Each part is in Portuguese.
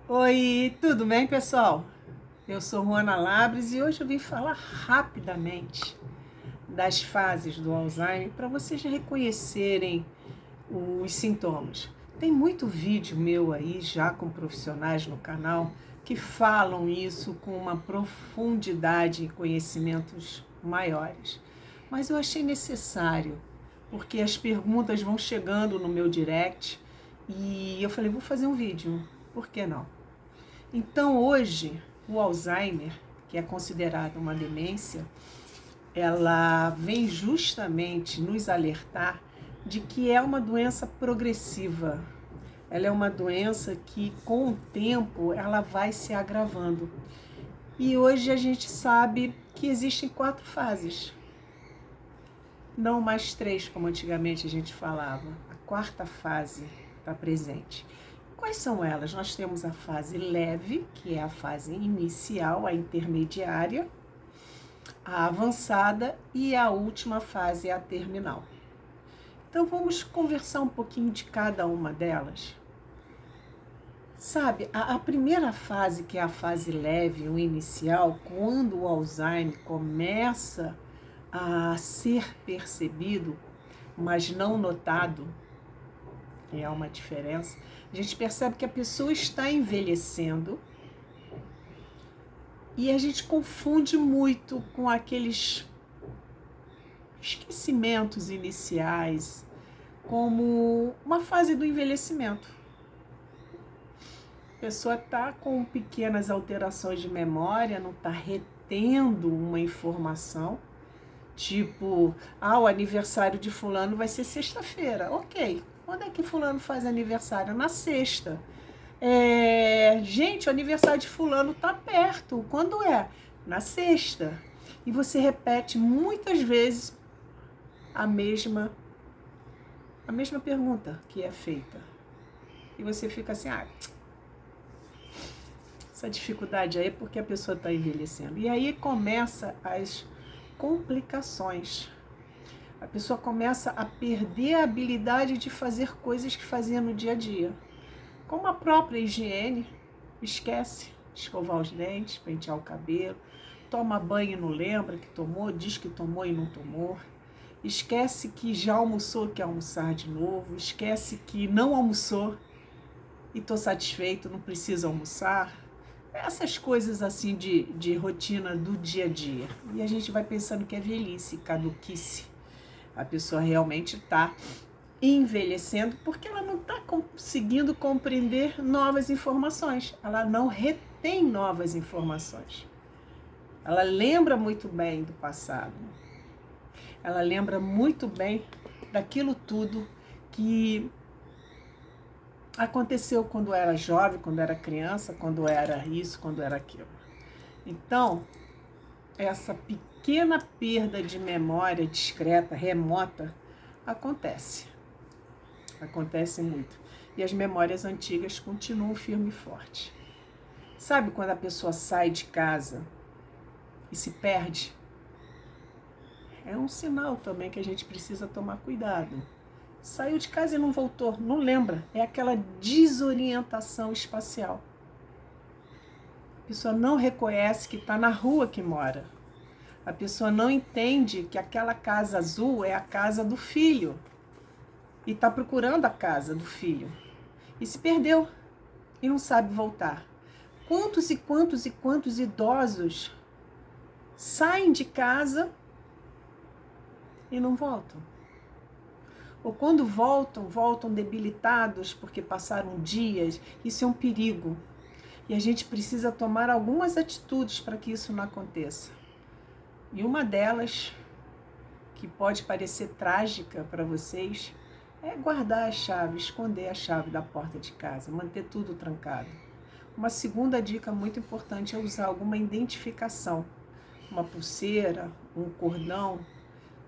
Oi, tudo bem, pessoal? Eu sou Ruana Labres e hoje eu vim falar rapidamente das fases do Alzheimer para vocês reconhecerem os sintomas. Tem muito vídeo meu aí já com profissionais no canal que falam isso com uma profundidade e conhecimentos maiores. Mas eu achei necessário, porque as perguntas vão chegando no meu direct e eu falei, vou fazer um vídeo, por que não? Então hoje o Alzheimer, que é considerado uma demência, ela vem justamente nos alertar de que é uma doença progressiva. Ela é uma doença que com o tempo ela vai se agravando. E hoje a gente sabe que existem 4 fases. Não mais 3, como antigamente a gente falava. A 4ª fase está presente. Quais são elas? Nós temos a fase leve, que é a fase inicial, a intermediária, a avançada e a última fase, a terminal. Então vamos conversar um pouquinho de cada uma delas. Sabe, a primeira fase, que é a fase leve, o inicial, quando o Alzheimer começa a ser percebido, mas não notado, é uma diferença. A gente percebe que a pessoa está envelhecendo e a gente confunde muito com aqueles esquecimentos iniciais, como uma fase do envelhecimento. A pessoa está com pequenas alterações de memória, não está retendo uma informação, tipo, o aniversário de fulano vai ser sexta-feira. Ok, quando é que fulano faz aniversário? Na sexta. Gente, o aniversário de fulano tá perto. Quando é? Na sexta. E você repete muitas vezes a mesma pergunta que é feita. E você fica assim, essa dificuldade aí é porque a pessoa está envelhecendo. E aí começa as complicações. A pessoa começa a perder a habilidade de fazer coisas que fazia no dia a dia. Como a própria higiene, esquece de escovar os dentes, pentear o cabelo, toma banho e não lembra que tomou, diz que tomou e não tomou, esquece que já almoçou e quer almoçar de novo, esquece que não almoçou e estou satisfeito, não preciso almoçar. Essas coisas assim de rotina do dia a dia. E a gente vai pensando que é velhice, caduquice. A pessoa realmente está envelhecendo porque ela não está conseguindo compreender novas informações. Ela não retém novas informações. Ela lembra muito bem do passado. Ela lembra muito bem daquilo tudo que aconteceu quando era jovem, quando era criança, quando era isso, quando era aquilo. Então, essa pequena perda de memória discreta, remota, acontece. Acontece muito. E as memórias antigas continuam firme e forte. Sabe quando a pessoa sai de casa e se perde? É um sinal também que a gente precisa tomar cuidado. Saiu de casa e não voltou, não lembra. É aquela desorientação espacial. A pessoa não reconhece que está na rua que mora. A pessoa não entende que aquela casa azul é a casa do filho. E está procurando a casa do filho. E se perdeu. E não sabe voltar. Quantos e quantos e quantos idosos saem de casa e não voltam? Ou quando voltam, voltam debilitados porque passaram dias. Isso é um perigo. E a gente precisa tomar algumas atitudes para que isso não aconteça. E uma delas, que pode parecer trágica para vocês, é guardar a chave, esconder a chave da porta de casa, manter tudo trancado. Uma segunda dica muito importante é usar alguma identificação. Uma pulseira, um cordão,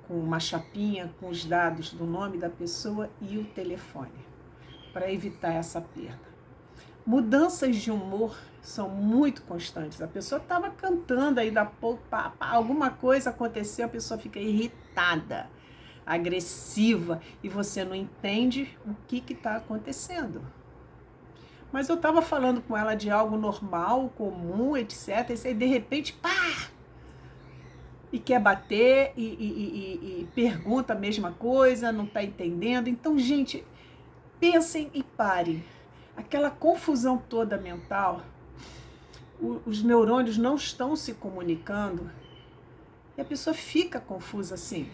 com uma chapinha com os dados do nome da pessoa e o telefone, para evitar essa perda. Mudanças de humor são muito constantes. A pessoa estava cantando, aí da pouco, alguma coisa aconteceu, a pessoa fica irritada, agressiva, e você não entende o que está acontecendo. Mas eu estava falando com ela de algo normal, comum, etc. E aí, de repente, pá! E quer bater, e pergunta a mesma coisa, não está entendendo. Então, gente, pensem e parem. Aquela confusão toda mental, os neurônios não estão se comunicando e a pessoa fica confusa assim.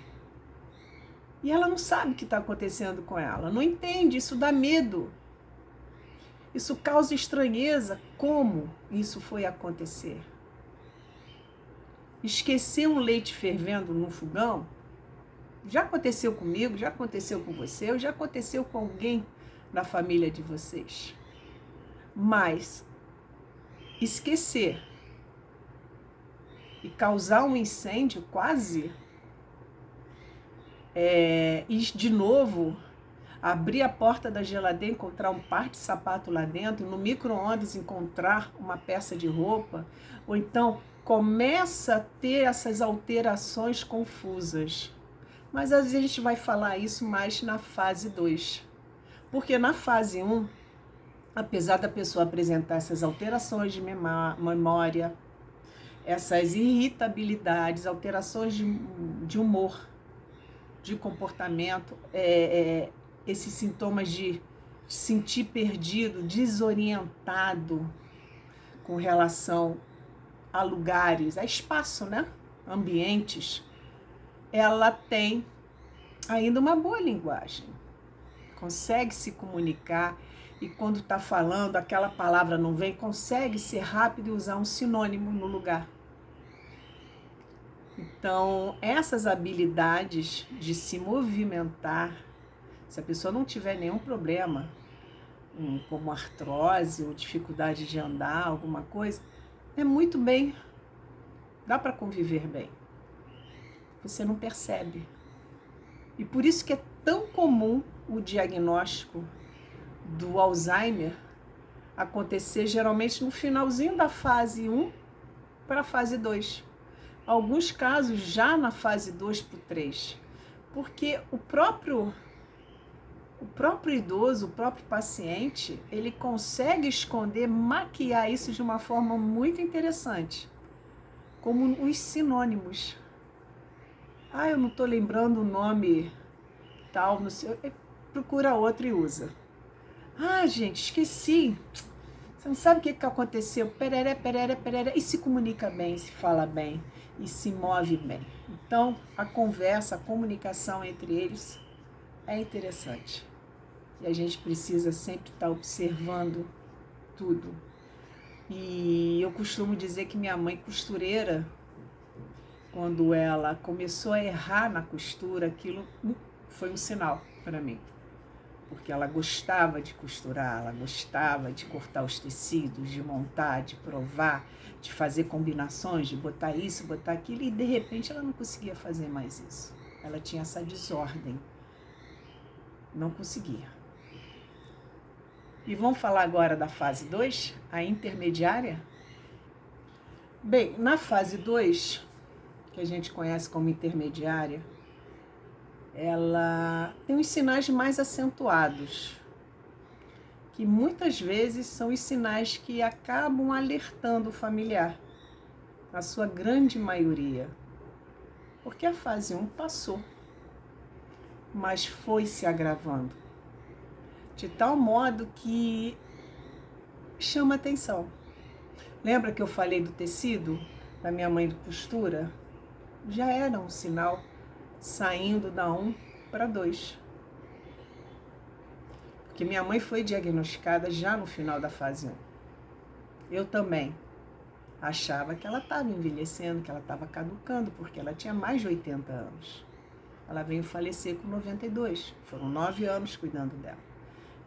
E ela não sabe o que está acontecendo com ela, não entende, isso dá medo. Isso causa estranheza. Como isso foi acontecer? Esquecer um leite fervendo no fogão já aconteceu comigo, já aconteceu com você, já aconteceu com alguém da família de vocês. Mas esquecer e causar um incêndio quase, e de novo abrir a porta da geladeira, encontrar um par de sapato lá dentro, no micro-ondas encontrar uma peça de roupa, ou então começa a ter essas alterações confusas. Mas às vezes a gente vai falar isso mais na fase 2. Porque na fase 1, apesar da pessoa apresentar essas alterações de memória, essas irritabilidades, alterações de humor, de comportamento, esses sintomas de sentir perdido, desorientado com relação a lugares, a espaço, né? Ambientes, ela tem ainda uma boa linguagem, consegue se comunicar e quando está falando, aquela palavra não vem, consegue ser rápido e usar um sinônimo no lugar. Então, essas habilidades de se movimentar, se a pessoa não tiver nenhum problema, como artrose ou dificuldade de andar, alguma coisa, é muito bem, dá para conviver bem. Você não percebe. E por isso que é tão comum o diagnóstico do Alzheimer acontecer geralmente no finalzinho da fase 1 para a fase 2. Alguns casos já na fase 2 para o 3. Porque o próprio idoso, o próprio paciente, ele consegue esconder, maquiar isso de uma forma muito interessante. Como os sinônimos. Eu não estou lembrando o nome tal, não sei, procura outro e usa. Gente, esqueci. Você não sabe o que aconteceu? Pereré, pereré, pereré. E se comunica bem, se fala bem e se move bem. Então, a conversa, a comunicação entre eles é interessante. E a gente precisa sempre estar observando tudo. E eu costumo dizer que minha mãe costureira, quando ela começou a errar na costura, aquilo foi um sinal para mim. Porque ela gostava de costurar, ela gostava de cortar os tecidos, de montar, de provar, de fazer combinações, de botar isso, botar aquilo, e de repente ela não conseguia fazer mais isso. Ela tinha essa desordem. Não conseguia. E vamos falar agora da fase 2, a intermediária? Bem, na fase 2, que a gente conhece como intermediária, ela tem os sinais mais acentuados, que muitas vezes são os sinais que acabam alertando o familiar, na sua grande maioria. Porque a fase 1 passou, mas foi se agravando, de tal modo que chama atenção. Lembra que eu falei do tecido da minha mãe de costura? Já era um sinal saindo da 1 para 2. Porque minha mãe foi diagnosticada já no final da fase 1. Eu também achava que ela estava envelhecendo, que ela estava caducando, porque ela tinha mais de 80 anos. Ela veio falecer com 92. Foram 9 anos cuidando dela.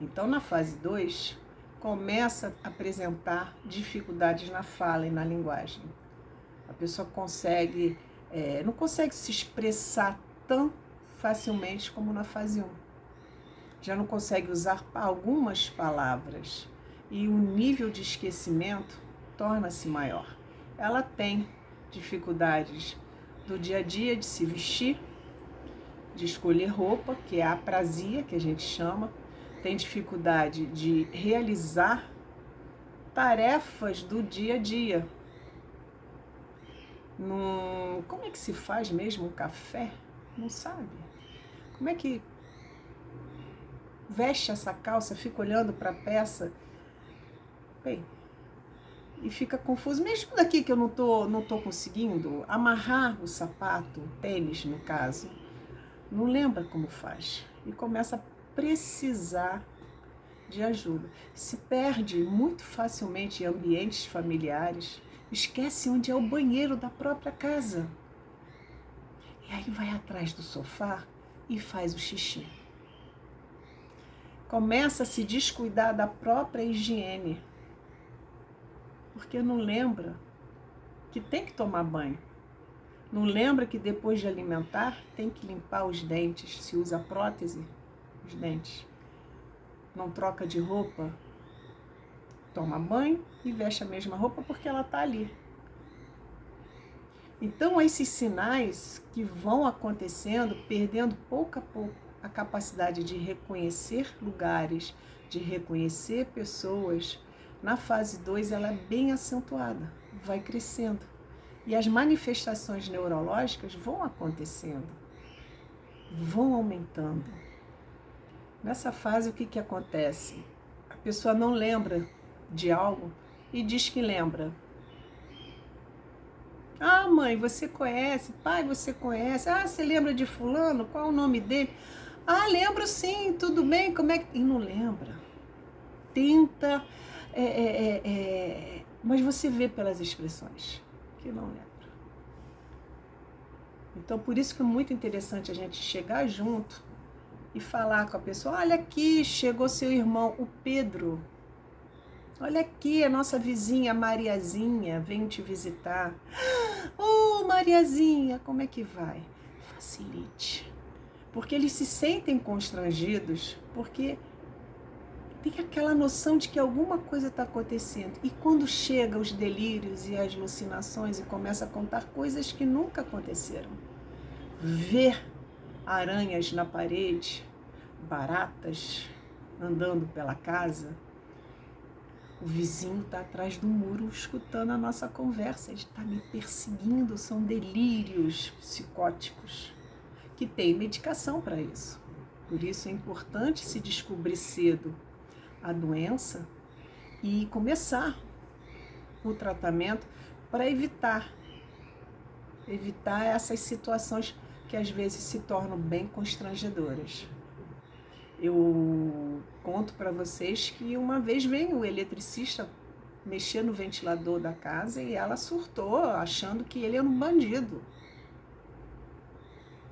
Então, na fase 2, começa a apresentar dificuldades na fala e na linguagem. A pessoa não consegue se expressar tão facilmente como na fase 1. Já não consegue usar algumas palavras. e o nível de esquecimento torna-se maior. Ela tem dificuldades do dia a dia de se vestir, de escolher roupa, que é a aprasia, que a gente chama, tem dificuldade de realizar tarefas do dia a dia. Como é que se faz mesmo um café? Não sabe. Como é que veste essa calça, fica olhando para a peça, bem, e fica confuso. Mesmo daqui que eu não tô conseguindo amarrar o sapato, o tênis no caso, não lembra como faz e começa a precisar de ajuda. Se perde muito facilmente em ambientes familiares, esquece onde é o banheiro da própria casa. E aí vai atrás do sofá e faz o xixi. Começa a se descuidar da própria higiene, porque não lembra que tem que tomar banho. Não lembra que depois de alimentar tem que limpar os dentes, se usa prótese, os dentes. Não troca de roupa, toma banho e veste a mesma roupa porque ela está ali. Então, esses sinais que vão acontecendo, perdendo pouco a pouco a capacidade de reconhecer lugares, de reconhecer pessoas, na fase 2 ela é bem acentuada, vai crescendo. E as manifestações neurológicas vão acontecendo, vão aumentando. Nessa fase, o que acontece? A pessoa não lembra de algo e diz que lembra. Ah, mãe, você conhece? Pai, você conhece? Ah, você lembra de fulano? Qual é o nome dele? Ah, lembro sim, tudo bem, como é que... E não lembra. Tenta, mas você vê pelas expressões que não lembra. Então, por isso que é muito interessante a gente chegar junto e falar com a pessoa, olha aqui, chegou seu irmão, o Pedro. Olha aqui, a nossa vizinha, a Mariazinha, vem te visitar. Oh, Mariazinha, como é que vai? Facilite. Porque eles se sentem constrangidos, porque tem aquela noção de que alguma coisa está acontecendo. E quando chega os delírios e as alucinações e começa a contar coisas que nunca aconteceram. Ver aranhas na parede, baratas andando pela casa. O vizinho está atrás do muro escutando a nossa conversa. Ele está me perseguindo. São delírios psicóticos que tem medicação para isso. Por isso é importante se descobrir cedo a doença e começar o tratamento para evitar essas situações que às vezes se tornam bem constrangedoras. Eu conto para vocês que uma vez veio o eletricista mexer no ventilador da casa e ela surtou achando que ele era um bandido.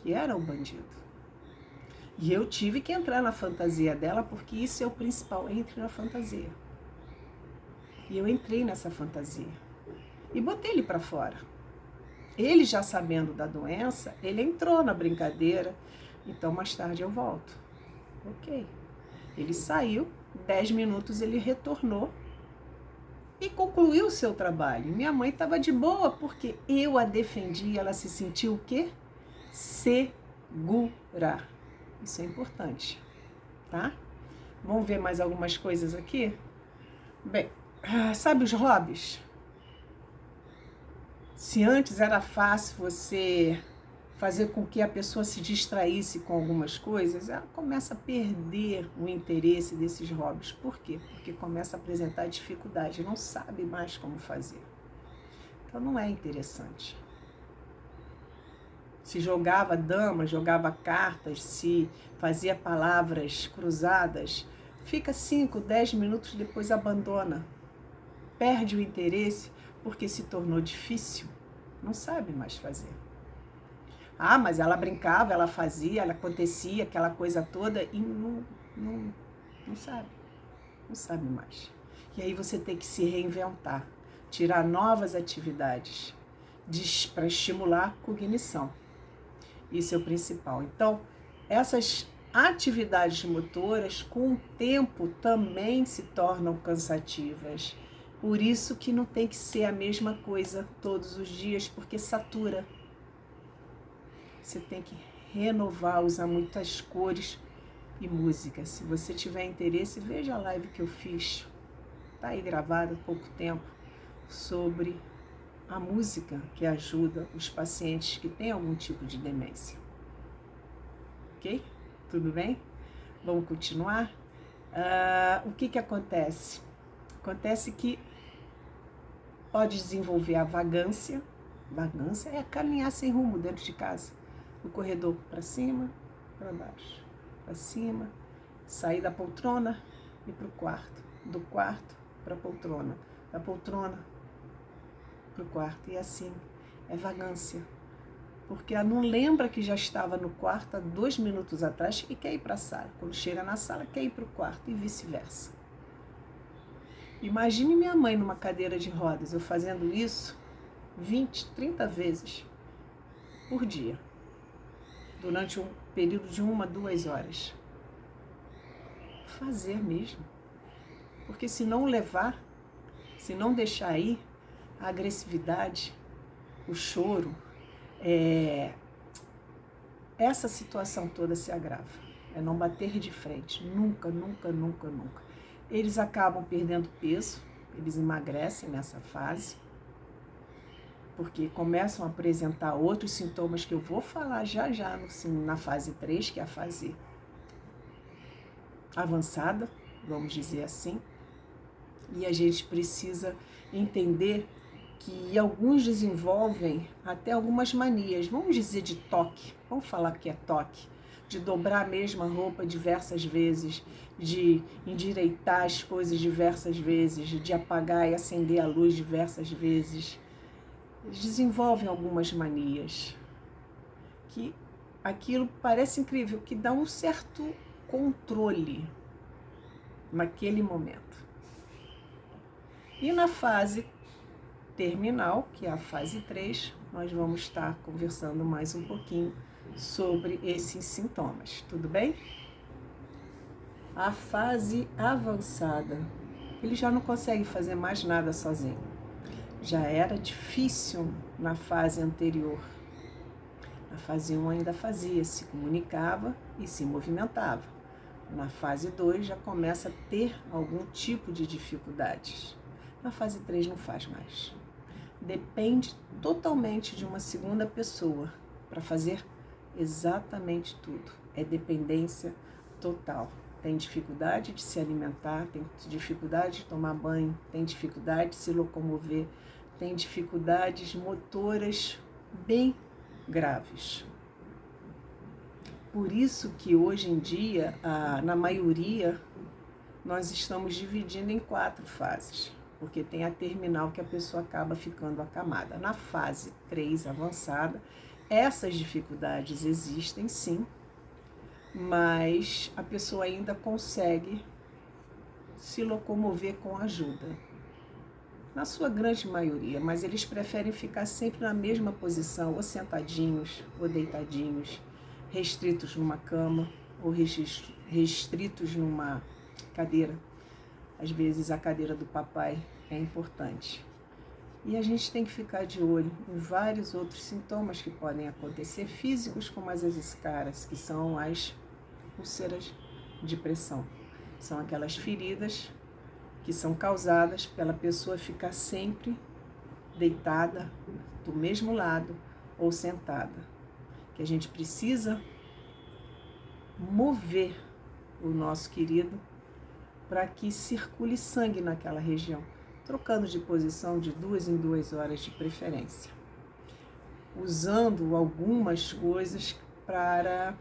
Que era um bandido. E eu tive que entrar na fantasia dela, porque isso é o principal, entre na fantasia. E eu entrei nessa fantasia. E botei ele para fora. Ele já sabendo da doença, ele entrou na brincadeira. Então mais tarde eu volto. Ok. Ele saiu, 10 minutos ele retornou e concluiu o seu trabalho. Minha mãe estava de boa, porque eu a defendi e ela se sentiu o quê? Segura. Isso é importante, tá? Vamos ver mais algumas coisas aqui? Bem, sabe os hobbies? Se antes era fácil você fazer com que a pessoa se distraísse com algumas coisas, ela começa a perder o interesse desses hobbies. Por quê? Porque começa a apresentar dificuldade, não sabe mais como fazer. Então não é interessante. Se jogava dama, jogava cartas, se fazia palavras cruzadas, fica 5, 10 minutos, depois abandona. Perde o interesse porque se tornou difícil, não sabe mais fazer. Ah, mas ela brincava, ela fazia, ela acontecia, aquela coisa toda e não sabe mais. E aí você tem que se reinventar, tirar novas atividades para estimular a cognição. Isso é o principal. Então, essas atividades motoras, com o tempo, também se tornam cansativas. Por isso que não tem que ser a mesma coisa todos os dias, porque satura. Você tem que renovar, usar muitas cores e música. Se você tiver interesse, veja a live que eu fiz, tá aí gravada há pouco tempo, sobre a música que ajuda os pacientes que têm algum tipo de demência. Ok? Tudo bem? Vamos continuar? O que acontece? Acontece que pode desenvolver a vagância. Vagância é caminhar sem rumo dentro de casa. O corredor para cima, para baixo, para cima, sair da poltrona e para o quarto. Do quarto para a poltrona. Da poltrona para o quarto. E assim, é vagância. Porque ela não lembra que já estava no quarto há 2 minutos atrás e quer ir para a sala. Quando chega na sala, quer ir para o quarto e vice-versa. Imagine minha mãe numa cadeira de rodas, eu fazendo isso 20, 30 vezes por dia, durante um período de 1 a 2 horas. Fazer mesmo. Porque se não levar, se não deixar ir, a agressividade, o choro, essa situação toda se agrava. É não bater de frente. Nunca, nunca, nunca, nunca. Eles acabam perdendo peso, eles emagrecem nessa fase, porque começam a apresentar outros sintomas que eu vou falar já já na fase 3, que é a fase avançada, vamos dizer assim. E a gente precisa entender que alguns desenvolvem até algumas manias, vamos dizer de toque, vamos falar que é toque, de dobrar a mesma roupa diversas vezes, de endireitar as coisas diversas vezes, de apagar e acender a luz diversas vezes. Eles desenvolvem algumas manias, que aquilo parece incrível, que dá um certo controle naquele momento. E na fase terminal, que é a fase 3, nós vamos estar conversando mais um pouquinho sobre esses sintomas, tudo bem? A fase avançada, ele já não consegue fazer mais nada sozinho. Já era difícil na fase anterior. Na fase 1 ainda fazia, se comunicava e se movimentava. Na fase 2 já começa a ter algum tipo de dificuldades. Na fase 3 não faz mais. Depende totalmente de uma segunda pessoa para fazer exatamente tudo. É dependência total. Tem dificuldade de se alimentar, tem dificuldade de tomar banho, tem dificuldade de se locomover, tem dificuldades motoras bem graves. Por isso que hoje em dia, na maioria, nós estamos dividindo em 4 fases. Porque tem a terminal que a pessoa acaba ficando acamada. Na fase 3 avançada, essas dificuldades existem sim, mas a pessoa ainda consegue se locomover com ajuda. Na sua grande maioria, mas eles preferem ficar sempre na mesma posição, ou sentadinhos, ou deitadinhos, restritos numa cama, ou restritos numa cadeira. Às vezes a cadeira do papai é importante. E a gente tem que ficar de olho em vários outros sintomas que podem acontecer, físicos, como as escaras, que são as úlceras de pressão. São aquelas feridas que são causadas pela pessoa ficar sempre deitada do mesmo lado ou sentada. Que a gente precisa mover o nosso querido para que circule sangue naquela região, trocando de posição de 2 em 2 horas de preferência, usando algumas coisas para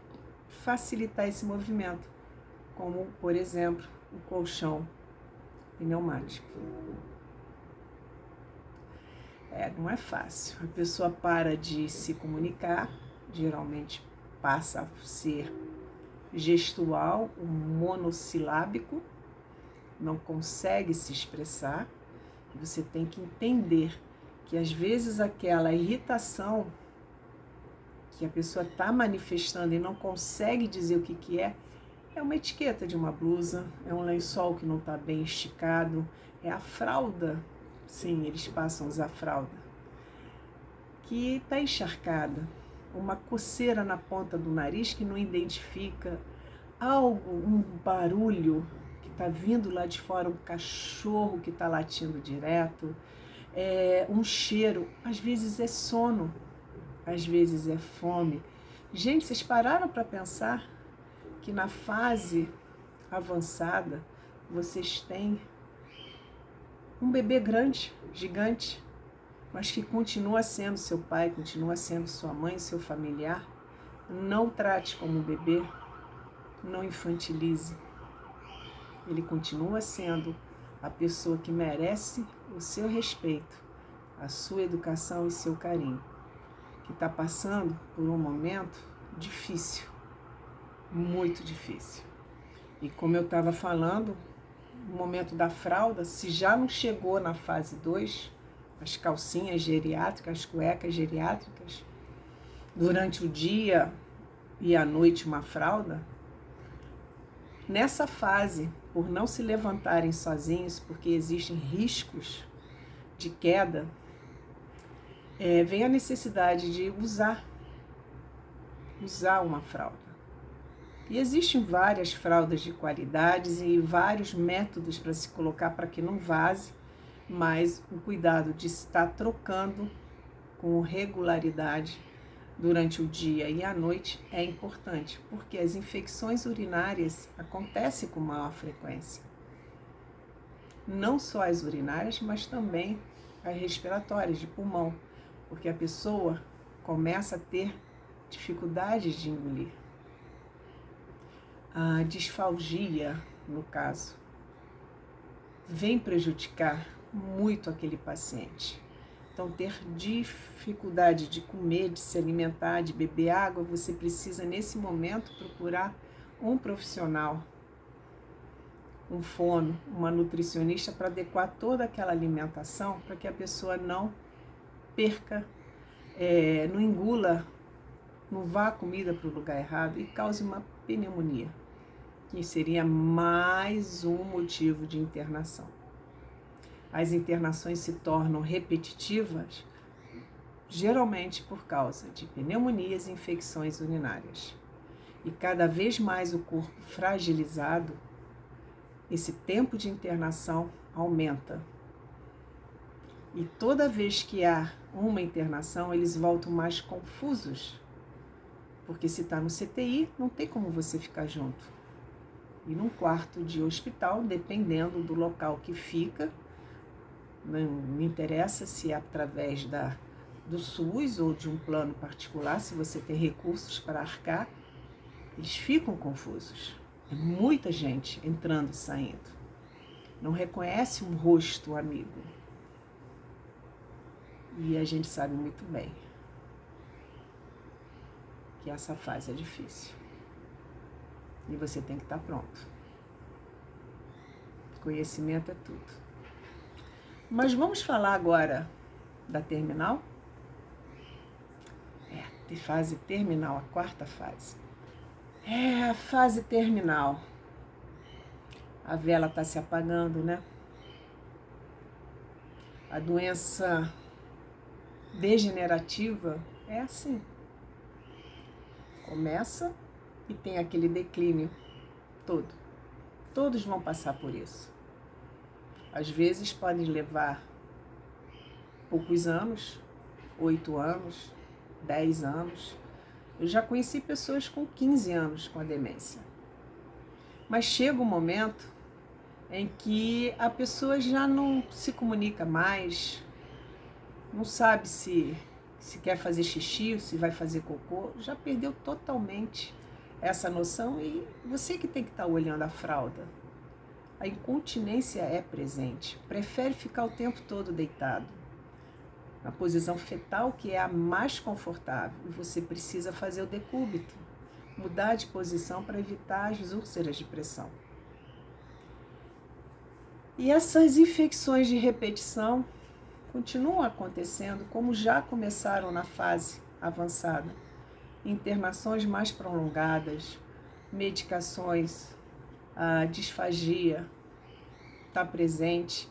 facilitar esse movimento, como, por exemplo, o colchão pneumático. Não é fácil. A pessoa para de se comunicar, geralmente passa a ser gestual, monossilábico, não consegue se expressar. Você tem que entender que às vezes aquela irritação que a pessoa está manifestando e não consegue dizer o que é uma etiqueta de uma blusa, é um lençol que não está bem esticado, é a fralda, sim, eles passam a usar fralda, que está encharcada, uma coceira na ponta do nariz que não identifica, algo, um barulho que está vindo lá de fora, um cachorro que está latindo direto, um cheiro, às vezes é sono, às vezes é fome. Gente, vocês pararam para pensar que na fase avançada vocês têm um bebê grande, gigante, mas que continua sendo seu pai, continua sendo sua mãe, seu familiar? Não trate como um bebê, não infantilize. Ele continua sendo a pessoa que merece o seu respeito, a sua educação e seu carinho, que está passando por um momento difícil, muito difícil. E como eu estava falando, no momento da fralda, se já não chegou na fase 2, as calcinhas geriátricas, as cuecas geriátricas, durante o dia e à noite uma fralda, nessa fase, por não se levantarem sozinhos, porque existem riscos de queda, vem a necessidade de usar uma fralda. E existem várias fraldas de qualidades e vários métodos para se colocar para que não vaze, mas o cuidado de estar trocando com regularidade durante o dia e a noite é importante, porque as infecções urinárias acontecem com maior frequência. Não só as urinárias, mas também as respiratórias, de pulmão, porque a pessoa começa a ter dificuldades de engolir. A disfagia, no caso, vem prejudicar muito aquele paciente. Então, ter dificuldade de comer, de se alimentar, de beber água, você precisa, nesse momento, procurar um profissional, um fono, uma nutricionista, para adequar toda aquela alimentação, para que a pessoa não perca, não engula, não vá a comida para o lugar errado e cause uma pneumonia, que seria mais um motivo de internação. As internações se tornam repetitivas, geralmente por causa de pneumonias e infecções urinárias. E cada vez mais o corpo fragilizado, esse tempo de internação aumenta. E toda vez que há uma internação, eles voltam mais confusos, porque se está no CTI, não tem como você ficar junto. E num quarto de hospital, dependendo do local que fica, não interessa se é através do SUS ou de um plano particular, se você tem recursos para arcar, eles ficam confusos. É muita gente entrando e saindo. Não reconhece um rosto amigo. E a gente sabe muito bem que essa fase é difícil. E você tem que estar pronto. Conhecimento é tudo. Mas vamos falar agora da terminal? Fase terminal, a quarta fase. A fase terminal. A vela está se apagando, né? A doença degenerativa é assim. Começa e tem aquele declínio todo. Todos vão passar por isso. Às vezes podem levar poucos anos, 8 anos, 10 anos. Eu já conheci pessoas com 15 anos com a demência. Mas chega um momento em que a pessoa já não se comunica mais, não sabe se quer fazer xixi ou se vai fazer cocô, já perdeu totalmente essa noção e você que tem que estar olhando a fralda. A incontinência é presente, prefere ficar o tempo todo deitado, na posição fetal, que é a mais confortável, e você precisa fazer o decúbito, mudar de posição para evitar as úlceras de pressão. E essas infecções de repetição continuam acontecendo, como já começaram na fase avançada. internações mais prolongadas, medicações, a disfagia está presente.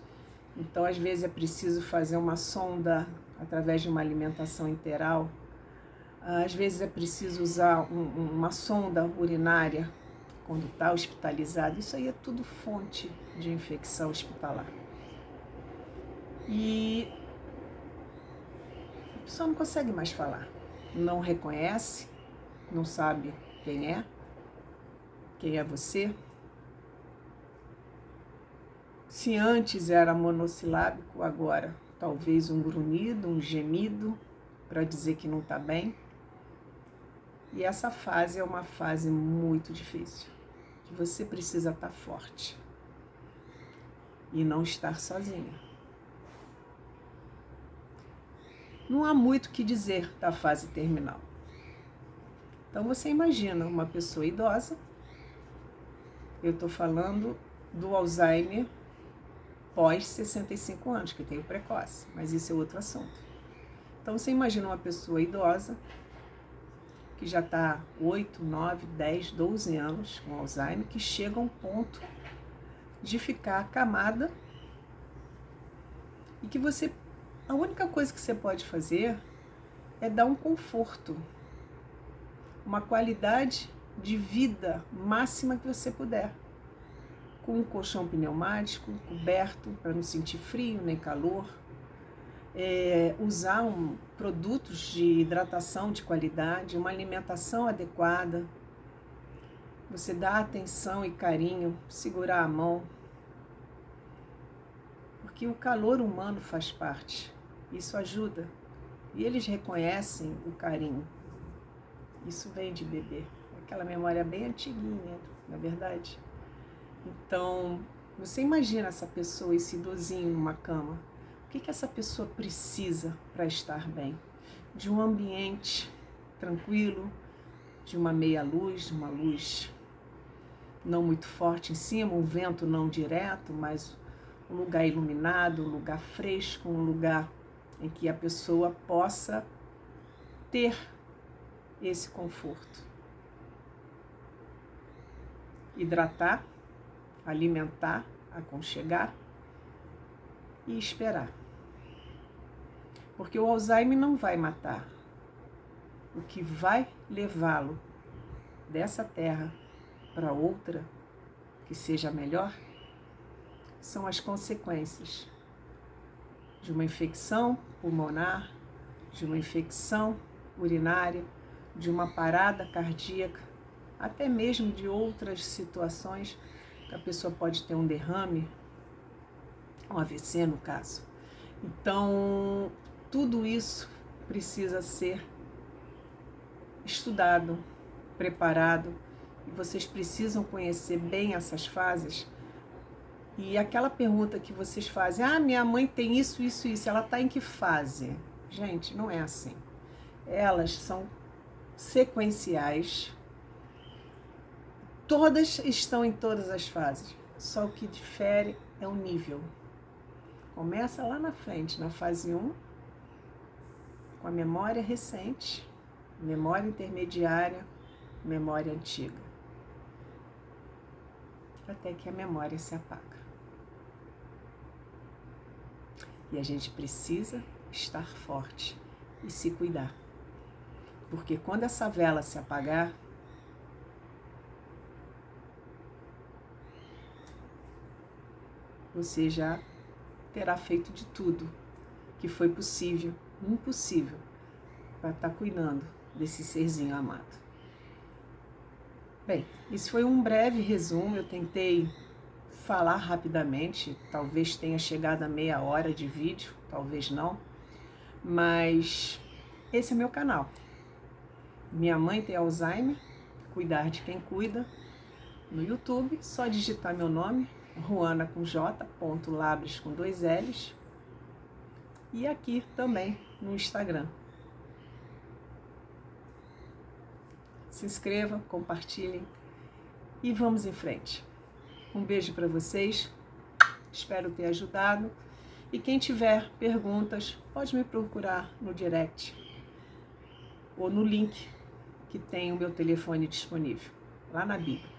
Então, às vezes é preciso fazer uma sonda através de uma alimentação enteral. Às vezes é preciso usar uma sonda urinária quando está hospitalizado. Isso aí é tudo fonte de infecção hospitalar. E a pessoa não consegue mais falar, não reconhece, não sabe quem é você. Se antes era monossilábico, agora talvez um grunhido, um gemido para dizer que não está bem. E essa fase é uma fase muito difícil, que você precisa estar forte e não estar sozinha. Não há muito o que dizer da fase terminal. Então você imagina uma pessoa idosa, eu estou falando do Alzheimer pós 65 anos, que tem o precoce, mas isso é outro assunto. Então você imagina uma pessoa idosa, que já está 8, 9, 10, 12 anos com Alzheimer, que chega a um ponto de ficar acamada e que a única coisa que você pode fazer é dar um conforto, uma qualidade de vida máxima que você puder, com um colchão pneumático, coberto para não sentir frio nem calor, usar produtos de hidratação de qualidade, uma alimentação adequada, você dá atenção e carinho, segurar a mão, porque o calor humano faz parte, isso ajuda, e eles reconhecem o carinho, isso vem de bebê, aquela memória bem antiguinha, na verdade. Então, você imagina essa pessoa, esse idosinho numa cama, o que essa pessoa precisa para estar bem? De um ambiente tranquilo, de uma meia luz, uma luz não muito forte em cima, um vento não direto, mas um lugar iluminado, um lugar fresco, um lugar em que a pessoa possa ter esse conforto. Hidratar, alimentar, aconchegar e esperar. Porque o Alzheimer não vai matar. O que vai levá-lo dessa terra para outra, que seja melhor, são as consequências de uma infecção pulmonar, de uma infecção urinária, de uma parada cardíaca, até mesmo de outras situações que a pessoa pode ter um derrame, um AVC no caso. Então, tudo isso precisa ser estudado, preparado, e vocês precisam conhecer bem essas fases. E aquela pergunta que vocês fazem, minha mãe tem isso, isso, isso, ela está em que fase? Gente, não é assim. Elas são sequenciais, todas estão em todas as fases, só o que difere é o nível. Começa lá na frente, na fase 1, com a memória recente, memória intermediária, memória antiga, até que a memória se apaga. E a gente precisa estar forte e se cuidar, porque quando essa vela se apagar, você já terá feito de tudo que foi possível, impossível, para estar cuidando desse serzinho amado. Bem, isso foi um breve resumo, eu tentei falar rapidamente, talvez tenha chegado a meia hora de vídeo, talvez não, mas esse é meu canal. Minha mãe tem Alzheimer, cuidar de quem cuida, no YouTube, só digitar meu nome, Ruana com J, Labres com 2 L's, e aqui também no Instagram. Se inscrevam, compartilhem e vamos em frente. Um beijo para vocês, espero ter ajudado. E quem tiver perguntas, pode me procurar no direct ou no link que tem o meu telefone disponível, lá na Bíblia.